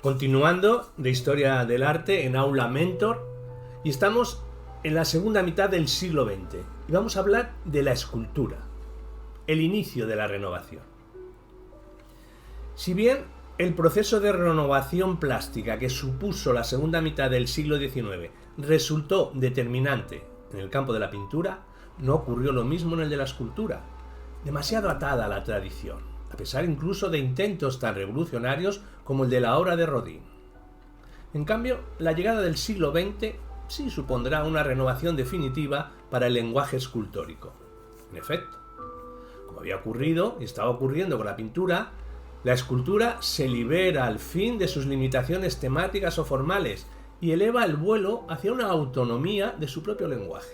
Continuando de Historia del Arte en Aula Mentor, y estamos en la segunda mitad del siglo XX y vamos a hablar de la escultura, el inicio de la renovación. Si bien el proceso de renovación plástica que supuso la segunda mitad del siglo XIX resultó determinante en el campo de la pintura, no ocurrió lo mismo en el de la escultura, demasiado atada a la tradición, a pesar incluso de intentos tan revolucionarios como el de la obra de Rodin. En cambio, la llegada del siglo XX sí supondrá una renovación definitiva para el lenguaje escultórico. En efecto, como había ocurrido y estaba ocurriendo con la pintura, la escultura se libera al fin de sus limitaciones temáticas o formales y eleva el vuelo hacia una autonomía de su propio lenguaje.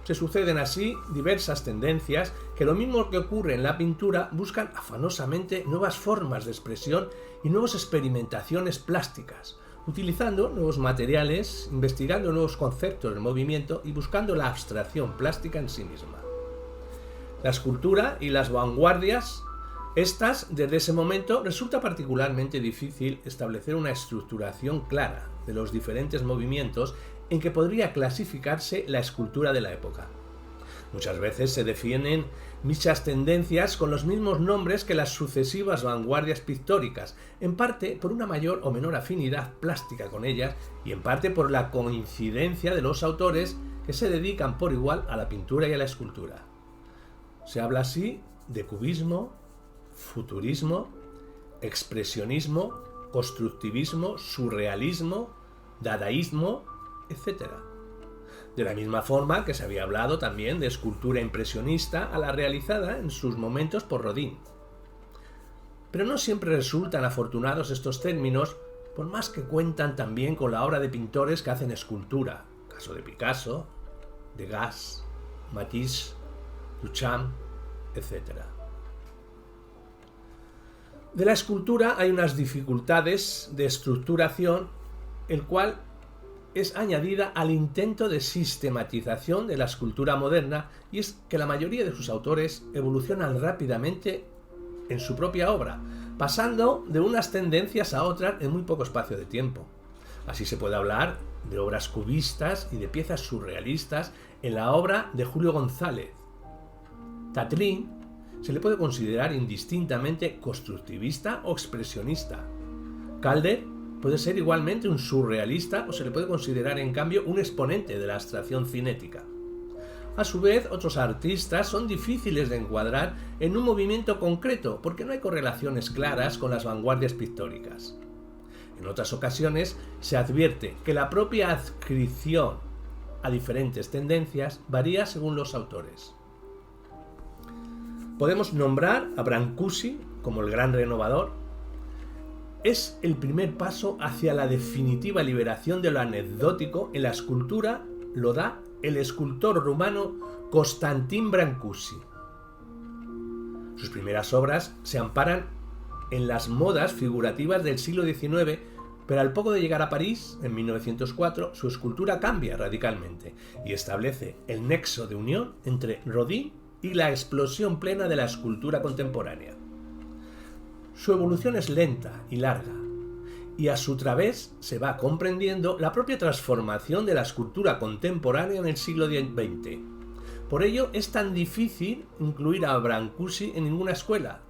Se suceden así diversas tendencias que, lo mismo que ocurre en la pintura, buscan afanosamente nuevas formas de expresión y nuevas experimentaciones plásticas, utilizando nuevos materiales, investigando nuevos conceptos del movimiento y buscando la abstracción plástica en sí misma. La escultura y las vanguardias, desde ese momento resulta particularmente difícil establecer una estructuración clara de los diferentes movimientos en que podría clasificarse la escultura de la época. Muchas veces se definen dichas tendencias con los mismos nombres que las sucesivas vanguardias pictóricas, en parte por una mayor o menor afinidad plástica con ellas y en parte por la coincidencia de los autores que se dedican por igual a la pintura y a la escultura. Se habla así de cubismo, futurismo, expresionismo, constructivismo, surrealismo, dadaísmo, etc. De la misma forma que se había hablado también de escultura impresionista a la realizada en sus momentos por Rodin. Pero no siempre resultan afortunados estos términos, por más que cuentan también con la obra de pintores que hacen escultura, caso de Picasso, Degas, Matisse, Duchamp, etc. De la escultura hay unas dificultades de estructuración, el cual es añadida al intento de sistematización de la escultura moderna, y es que la mayoría de sus autores evolucionan rápidamente en su propia obra, pasando de unas tendencias a otras en muy poco espacio de tiempo. Así se puede hablar de obras cubistas y de piezas surrealistas en la obra de Julio González. Tatlin se le puede considerar indistintamente constructivista o expresionista. Calder puede ser igualmente un surrealista o se le puede considerar en cambio un exponente de la abstracción cinética. A su vez, otros artistas son difíciles de encuadrar en un movimiento concreto porque no hay correlaciones claras con las vanguardias pictóricas. En otras ocasiones se advierte que la propia adscripción a diferentes tendencias varía según los autores. Podemos nombrar a Brancusi como el gran renovador. Es el primer paso hacia la definitiva liberación de lo anecdótico en la escultura, lo da el escultor rumano Constantin Brancusi. Sus primeras obras se amparan en las modas figurativas del siglo XIX, pero al poco de llegar a París, en 1904, su escultura cambia radicalmente y establece el nexo de unión entre Rodin y la explosión plena de la escultura contemporánea. Su evolución es lenta y larga, y a su través se va comprendiendo la propia transformación de la escultura contemporánea en el siglo XX. Por ello es tan difícil incluir a Brancusi en ninguna escuela.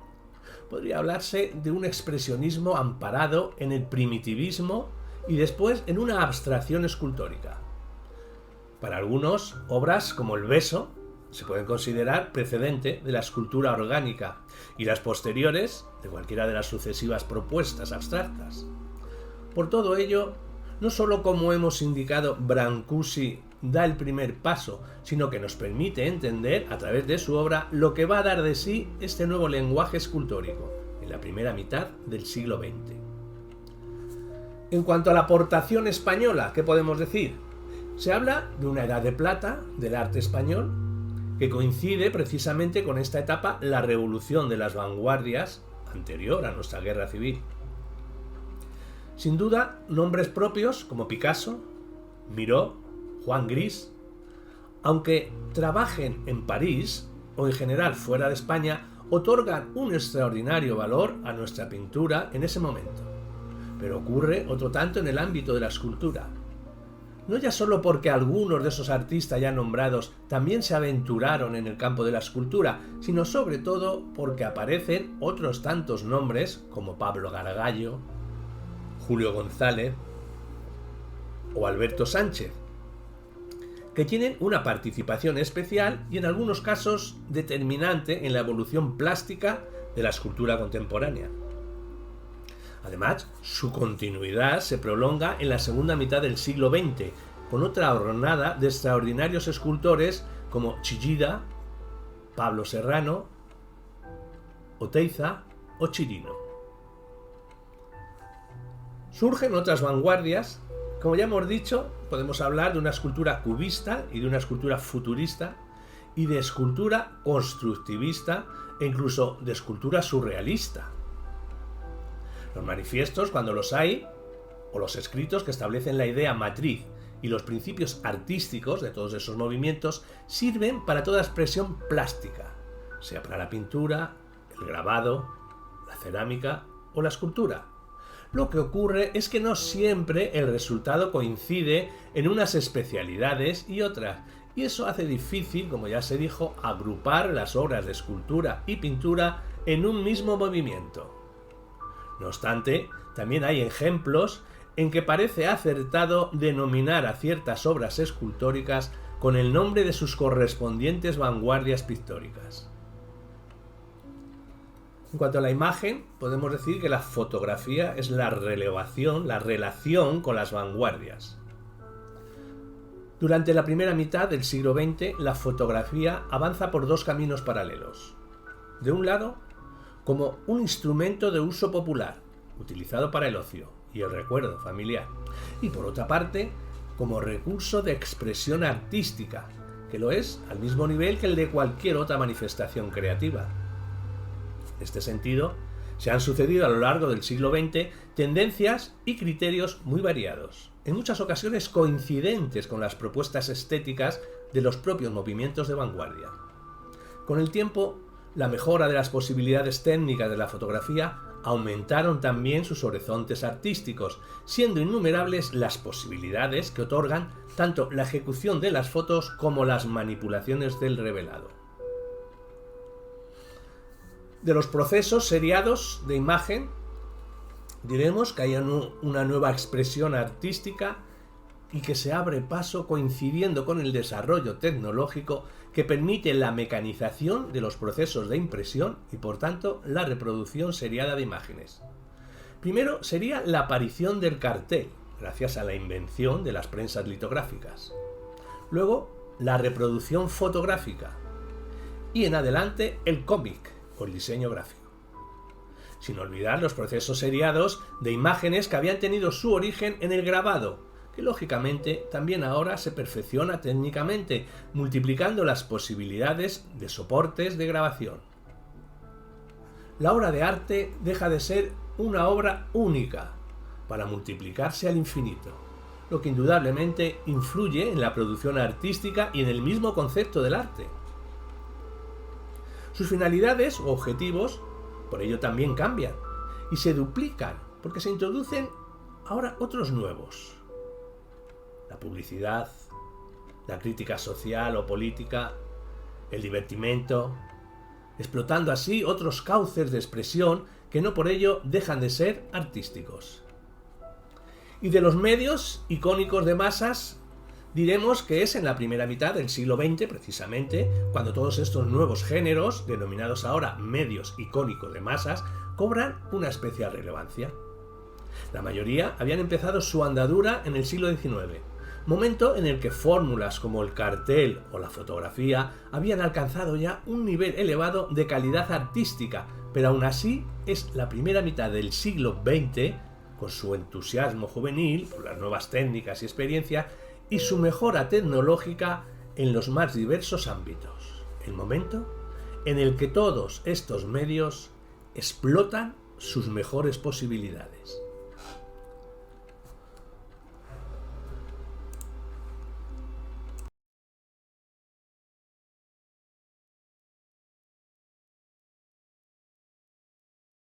Podría hablarse de un expresionismo amparado en el primitivismo y después en una abstracción escultórica. Para algunos, obras como El Beso se pueden considerar precedente de la escultura orgánica y las posteriores de cualquiera de las sucesivas propuestas abstractas. Por todo ello, no solo como hemos indicado, Brancusi da el primer paso, sino que nos permite entender a través de su obra lo que va a dar de sí este nuevo lenguaje escultórico en la primera mitad del siglo XX. En cuanto a la aportación española, ¿qué podemos decir? Se habla de una edad de plata del arte español, que coincide precisamente con esta etapa, la revolución de las vanguardias, anterior a nuestra guerra civil. Sin duda, nombres propios como Picasso, Miró, Juan Gris, aunque trabajen en París o en general fuera de España, otorgan un extraordinario valor a nuestra pintura en ese momento. pero ocurre otro tanto en el ámbito de la escultura. No ya solo porque algunos de esos artistas ya nombrados también se aventuraron en el campo de la escultura, sino sobre todo porque aparecen otros tantos nombres como Pablo Gargallo, Julio González o Alberto Sánchez, que tienen una participación especial y en algunos casos determinante en la evolución plástica de la escultura contemporánea. Además, su continuidad se prolonga en la segunda mitad del siglo XX, con otra hornada de extraordinarios escultores como Chillida, Pablo Serrano, Oteiza o Chirino. Surgen otras vanguardias. Como ya hemos dicho, podemos hablar de una escultura cubista y de una escultura futurista, y de escultura constructivista e incluso de escultura surrealista. Los manifiestos, cuando los hay, o los escritos que establecen la idea matriz y los principios artísticos de todos esos movimientos, sirven para toda expresión plástica, sea para la pintura, el grabado, la cerámica o la escultura. Lo que ocurre es que no siempre el resultado coincide en unas especialidades y otras, y eso hace difícil, como ya se dijo, agrupar las obras de escultura y pintura en un mismo movimiento. No obstante, también hay ejemplos en que parece acertado denominar a ciertas obras escultóricas con el nombre de sus correspondientes vanguardias pictóricas. En cuanto a la imagen, podemos decir que la fotografía es la relación con las vanguardias. Durante la primera mitad del siglo XX, la fotografía avanza por dos caminos paralelos. De un lado, como un instrumento de uso popular, utilizado para el ocio y el recuerdo familiar, y por otra parte, como recurso de expresión artística, que lo es al mismo nivel que el de cualquier otra manifestación creativa. En este sentido, se han sucedido a lo largo del siglo XX tendencias y criterios muy variados, en muchas ocasiones coincidentes con las propuestas estéticas de los propios movimientos de vanguardia. Con el tiempo, la mejora de las posibilidades técnicas de la fotografía aumentaron también sus horizontes artísticos, siendo innumerables las posibilidades que otorgan tanto la ejecución de las fotos como las manipulaciones del revelado. De los procesos seriados de imagen, diremos que hay una nueva expresión artística y que se abre paso coincidiendo con el desarrollo tecnológico que permite la mecanización de los procesos de impresión y por tanto la reproducción seriada de imágenes. Primero sería la aparición del cartel, gracias a la invención de las prensas litográficas. Luego, la reproducción fotográfica y en adelante el cómic o el diseño gráfico. Sin olvidar los procesos seriados de imágenes que habían tenido su origen en el grabado, que lógicamente también ahora se perfecciona técnicamente, multiplicando las posibilidades de soportes de grabación. La obra de arte deja de ser una obra única para multiplicarse al infinito, lo que indudablemente influye en la producción artística y en el mismo concepto del arte. Sus finalidades o objetivos, por ello, también cambian y se duplican porque se introducen ahora otros nuevos. La publicidad, la crítica social o política, el divertimento, explotando así otros cauces de expresión que no por ello dejan de ser artísticos. Y de los medios icónicos de masas, diremos que es en la primera mitad del siglo XX, precisamente, cuando todos estos nuevos géneros, denominados ahora medios icónicos de masas, cobran una especial relevancia. La mayoría habían empezado su andadura en el siglo XIX, momento en el que fórmulas como el cartel o la fotografía habían alcanzado ya un nivel elevado de calidad artística, pero aún así es la primera mitad del siglo XX, con su entusiasmo juvenil por las nuevas técnicas y experiencias, y su mejora tecnológica en los más diversos ámbitos. El momento en el que todos estos medios explotan sus mejores posibilidades.